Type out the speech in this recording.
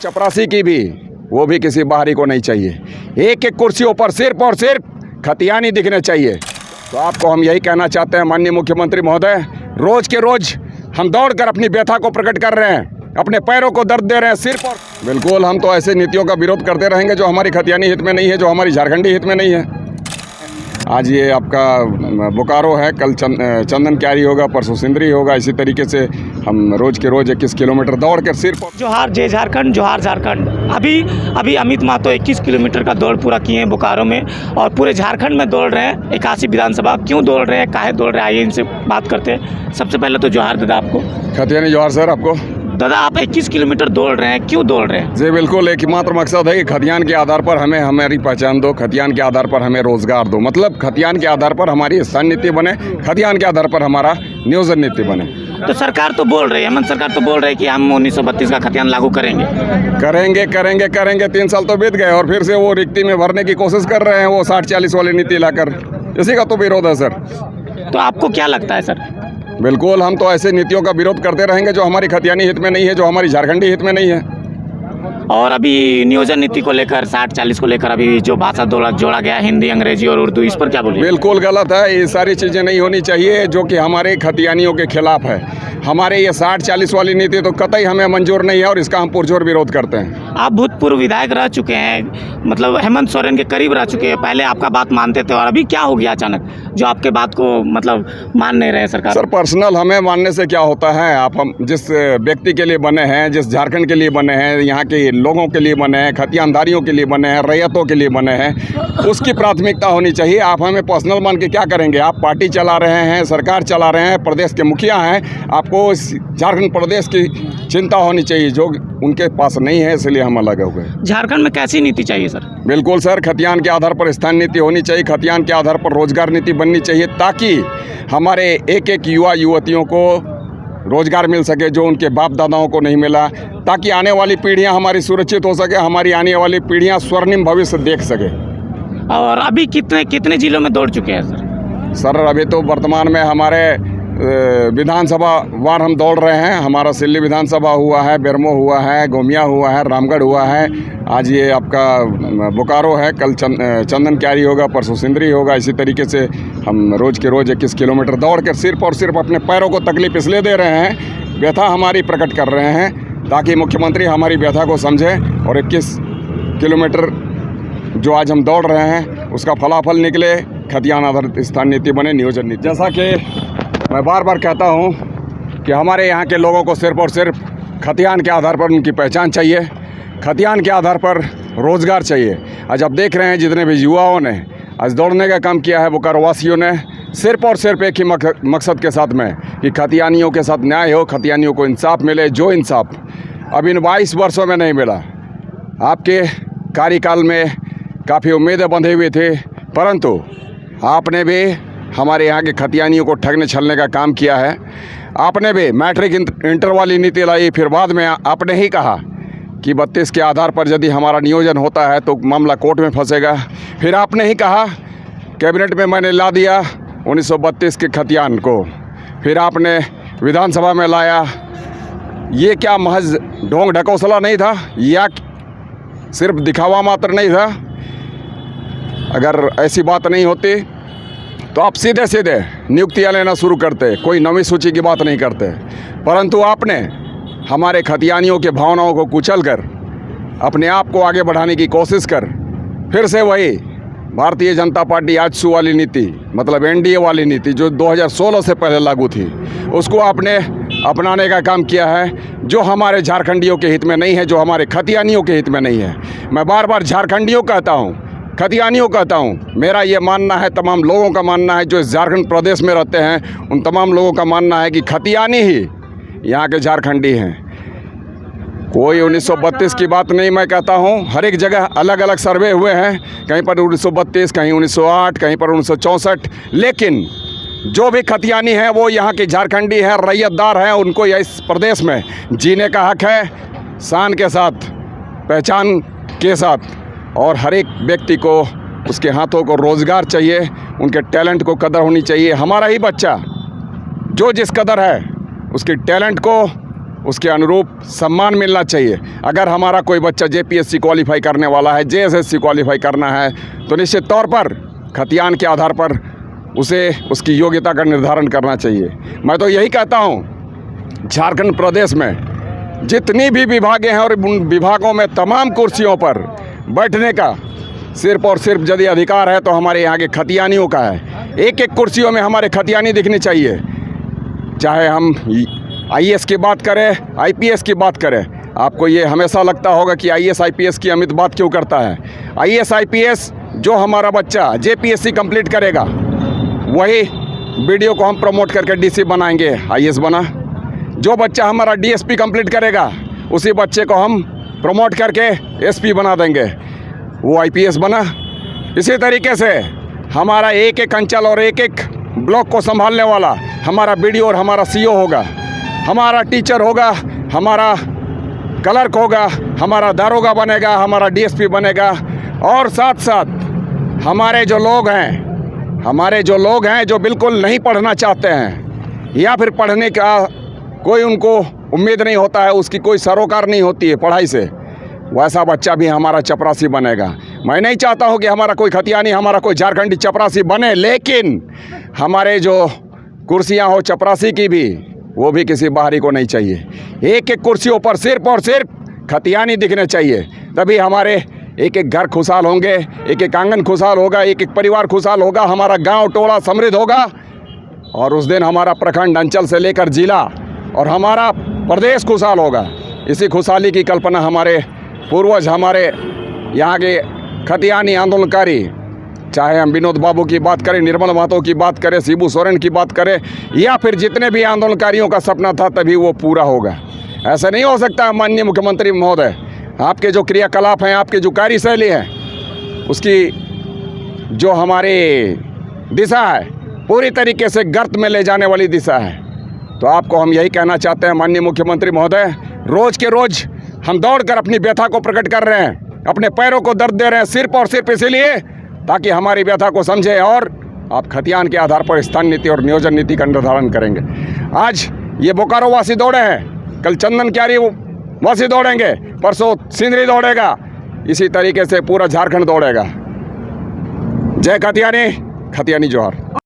चपरासी की भी, वो भी किसी बाहरी को नहीं चाहिए। एक एक कुर्सियों पर सिर्फ और सिर्फ खतियानी दिखने चाहिए। तो आपको हम यही कहना चाहते हैं माननीय मुख्यमंत्री महोदय, रोज के रोज हम दौड़कर अपनी व्यथा को प्रकट कर रहे हैं, अपने पैरों को दर्द दे रहे हैं सिर्फ और बिल्कुल हम तो ऐसे नीतियों का विरोध करते रहेंगे जो हमारी खतियानी हित में नहीं है, जो हमारी झारखंडी हित में नहीं है। आज ये आपका बोकारो है, कल चंदन क्यारी होगा, परसों सिंदरी होगा। इसी तरीके से हम रोज के रोज 21 किलोमीटर दौड़ कर सिर्फ जोहार जय झारखंड, जोहार झारखंड। अभी अमित महतो 21 किलोमीटर का दौड़ पूरा किए हैं बोकारो में और पूरे झारखंड में दौड़ रहे हैं 81 विधानसभा। क्यों दौड़ रहे हैं, काहे दौड़ रहे हैं, आइए इनसे बात करते हैं। सबसे पहले तो जोहार दादा आपको। खतियानी जोहार सर आपको। दादा आप 21 किलोमीटर दौड़ रहे हैं, क्यों दौड़ रहे हैं? जी बिल्कुल, एक मात्र मकसद है कि खतियान के आधार पर हमें हमारी पहचान दो, खतियान के आधार पर हमें रोजगार दो। मतलब खतियान के आधार पर हमारी स्थान नीति बने, खतियान के आधार पर हमारा नियोजन नीति बने। तो सरकार तो बोल रही है, हेमंत सरकार तो बोल रही है कि हम 1932 का खतियान लागू करेंगे। करेंगे 3 साल तो बीत गए और फिर से वो रिक्ति में भरने की कोशिश कर रहे हैं, वो 60-40 वाली नीति लाकर। इसी का तो विरोध है सर। तो आपको क्या लगता है सर? बिल्कुल हम तो ऐसे नीतियों का विरोध करते रहेंगे जो हमारी खतियानी हित में नहीं है, जो हमारी झारखंडी हित में नहीं है। और अभी नियोजन नीति को लेकर 60-40 को लेकर अभी जो भाषा जोड़ा गया, हिंदी, अंग्रेजी और उर्दू, इस पर क्या बोलिए? बिल्कुल गलत है। ये सारी चीज़ें नहीं होनी चाहिए जो कि हमारे खतियानियों के खिलाफ है। हमारे ये 60-40 वाली नीति तो कतई हमें मंजूर नहीं है और इसका हम पुरजोर विरोध करते हैं। आप भूतपूर्व विधायक रह चुके हैं, मतलब हेमंत सोरेन के करीब रह चुके हैं। पहले आपका बात मानते थे और अभी क्या हो गया अचानक जो आपके बात को मतलब मान नहीं रहे सरकार? सर पर्सनल हमें मानने से क्या होता है। आप हम जिस व्यक्ति के लिए बने हैं, जिस झारखंड के लिए बने हैं, यहाँ के लोगों के लिए बने हैं, खतियानदारियों के लिए बने हैं, रैयतों के लिए बने हैं, उसकी प्राथमिकता होनी चाहिए। आप हमें पर्सनल मान के क्या करेंगे? आप पार्टी चला रहे हैं, सरकार चला रहे हैं, प्रदेश के मुखिया हैं, आपको इस झारखंड प्रदेश की चिंता होनी चाहिए जो उनके पास नहीं है, इसलिए हम अलग हो गए। झारखंड में कैसी नीति चाहिए सर? बिल्कुल सर, खतियान के आधार पर स्थान नीति होनी चाहिए, खतियान के आधार पर रोजगार नीति बननी चाहिए ताकि हमारे एक एक युवा युवतियों को रोजगार मिल सके जो उनके बाप दादाओं को नहीं मिला, ताकि आने वाली पीढ़ियां हमारी सुरक्षित हो सके, हमारी आने वाली पीढ़ियां स्वर्णिम भविष्य देख सके। और अभी कितने जिलों में दौड़ चुके हैं सर? सर अभी तो वर्तमान में हमारे विधानसभा वार हम दौड़ रहे हैं। हमारा सिल्ली विधानसभा हुआ है, बेरमो हुआ है, गोमिया हुआ है, रामगढ़ हुआ है, आज ये आपका बोकारो है, कल चंदन क्यारी होगा, परसों सिंदरी होगा। इसी तरीके से हम रोज के रोज 21 किलोमीटर दौड़ कर सिर्फ और सिर्फ अपने पैरों को तकलीफ इसलिए दे रहे हैं, व्यथा हमारी प्रकट कर रहे हैं ताकि मुख्यमंत्री हमारी व्यथा को समझे और 21 किलोमीटर जो आज हम दौड़ रहे हैं उसका फलाफल निकले, खतियान आधारित स्थान नीति बने, नियोजन नीति। जैसा कि मैं बार बार कहता हूं कि हमारे यहाँ के लोगों को सिर्फ और सिर्फ खतियान के आधार पर उनकी पहचान चाहिए, खतियान के आधार पर रोज़गार चाहिए। आज आप देख रहे हैं जितने भी युवाओं ने आज दौड़ने का काम किया है, बोकारो वासियों ने सिर्फ और सिर्फ एक ही मकसद के साथ में कि खतियानियों के साथ न्याय हो, खतियानियों को इंसाफ मिले, जो इंसाफ अब इन 22 वर्षों में नहीं मिला। आपके कार्यकाल में काफ़ी उम्मीदें बंधी हुई थी, परंतु आपने भी हमारे यहाँ के खतियानियों को ठगने छलने का काम किया है। आपने भी मैट्रिक इंटर वाली नीति लाई, फिर बाद में आपने ही कहा कि 32 के आधार पर यदि हमारा नियोजन होता है तो मामला कोर्ट में फंसेगा। फिर आपने ही कहा, कैबिनेट में मैंने ला दिया 1932 के खतियान को, फिर आपने विधानसभा में लाया। ये क्या महज ढोंग ढकोसला नहीं था या सिर्फ दिखावा मात्र नहीं था? अगर ऐसी बात नहीं होती तो आप सीधे सीधे नियुक्तियाँ लेना शुरू करते, कोई नवी सूची की बात नहीं करते। परंतु आपने हमारे खतियानियों के भावनाओं को कुचलकर अपने आप को आगे बढ़ाने की कोशिश कर फिर से वही भारतीय जनता पार्टी आजसू वाली नीति, मतलब एनडीए वाली नीति जो 2016 से पहले लागू थी, उसको आपने अपनाने का काम किया है जो हमारे झारखंडियों के हित में नहीं है, जो हमारे खतियानियों के हित में नहीं है। मैं बार बार झारखंडियों कहता हूँ, खतियानियों कहता हूँ। मेरा ये मानना है, तमाम लोगों का मानना है जो इस झारखंड प्रदेश में रहते हैं, उन तमाम लोगों का मानना है कि खतियानी ही यहाँ के झारखंडी हैं। कोई 1932 की बात नहीं मैं कहता हूँ। हर एक जगह अलग अलग सर्वे हुए हैं, कहीं पर 1932, कहीं 1908, कहीं पर 1964, लेकिन जो भी खतियानी हैं वो यहाँ के झारखंडी हैं, रैयतदार हैं। उनको इस प्रदेश में जीने का हक है, शान के साथ, पहचान के साथ। और हर एक व्यक्ति को उसके हाथों को रोज़गार चाहिए, उनके टैलेंट को कदर होनी चाहिए। हमारा ही बच्चा जो जिस कदर है उसके टैलेंट को, उसके अनुरूप सम्मान मिलना चाहिए। अगर हमारा कोई बच्चा JPSC क्वालिफाई करने वाला है, JSSC क्वालिफाई करना है, तो निश्चित तौर पर खतियान के आधार पर उसे उसकी योग्यता का निर्धारण करना चाहिए। मैं तो यही कहता हूँ, झारखंड प्रदेश में जितनी भी विभागें हैं और उन विभागों में तमाम कुर्सियों पर बैठने का सिर्फ और सिर्फ यदि अधिकार है तो हमारे यहाँ के खतियानियों का है। एक एक कुर्सियों में हमारे खतियानी दिखनी चाहिए। चाहे हम IAS की बात करें, IPS की बात करें। आपको ये हमेशा लगता होगा कि IAS IPS की अमित बात क्यों करता है। IAS IPS जो हमारा बच्चा JPSC कंप्लीट करेगा, वही वीडियो को हम प्रमोट करके DC बनाएंगे, IAS बना। जो बच्चा हमारा DSP कंप्लीट करेगा, उसी बच्चे को हम प्रमोट करके SP बना देंगे, वो IPS बना। इसी तरीके से हमारा एक एक अंचल और एक एक ब्लॉक को संभालने वाला हमारा BDO और हमारा CO होगा, हमारा टीचर होगा, हमारा क्लर्क होगा, हमारा दारोगा बनेगा, हमारा DSP बनेगा। और साथ साथ हमारे जो लोग हैं जो बिल्कुल नहीं पढ़ना चाहते हैं या फिर पढ़ने का कोई उनको उम्मीद नहीं होता है, उसकी कोई सरोकार नहीं होती है पढ़ाई से, वैसा बच्चा भी हमारा चपरासी बनेगा। मैं नहीं चाहता हूँ कि हमारा कोई खतियानी, हमारा कोई झारखंडी चपरासी बने, लेकिन हमारे जो कुर्सियाँ हो चपरासी की भी, वो भी किसी बाहरी को नहीं चाहिए। एक एक कुर्सियों पर सिर्फ और सिर्फ खतियानी दिखने चाहिए, तभी हमारे एक एक घर खुशहाल होंगे, एक एक आंगन खुशहाल होगा, एक एक परिवार खुशहाल होगा, हमारा गांव टोला समृद्ध होगा। और उस दिन हमारा प्रखंड, अंचल से लेकर जिला और हमारा प्रदेश खुशहाल होगा। इसी खुशहाली की कल्पना हमारे पूर्वज, हमारे यहाँ के खतियानी आंदोलनकारी, चाहे हम विनोद बाबू की बात करें, निर्मल महतो की बात करें, शिबू सोरेन की बात करें, या फिर जितने भी आंदोलनकारियों का सपना था, तभी वो पूरा होगा। ऐसा नहीं हो सकता माननीय मुख्यमंत्री महोदय, आपके जो क्रियाकलाप हैं, आपकी जो कार्यशैली है, उसकी जो हमारी दिशा है पूरी तरीके से गर्त में ले जाने वाली दिशा है। तो आपको हम यही कहना चाहते हैं माननीय मुख्यमंत्री महोदय, रोज़ के रोज़ हम दौड़कर अपनी व्यथा को प्रकट कर रहे हैं, अपने पैरों को दर्द दे रहे हैं, सिर्फ और सिर्फ इसीलिए ताकि हमारी व्यथा को समझें और आप खतियान के आधार पर स्थान नीति और नियोजन नीति का निर्धारण करेंगे। आज ये बोकारो वासी दौड़े हैं, कल चंदन क्यारी वासी दौड़ेंगे, परसों सिंदरी दौड़ेगा, इसी तरीके से पूरा झारखंड दौड़ेगा। जय खतियानी, खतियानी जोहार।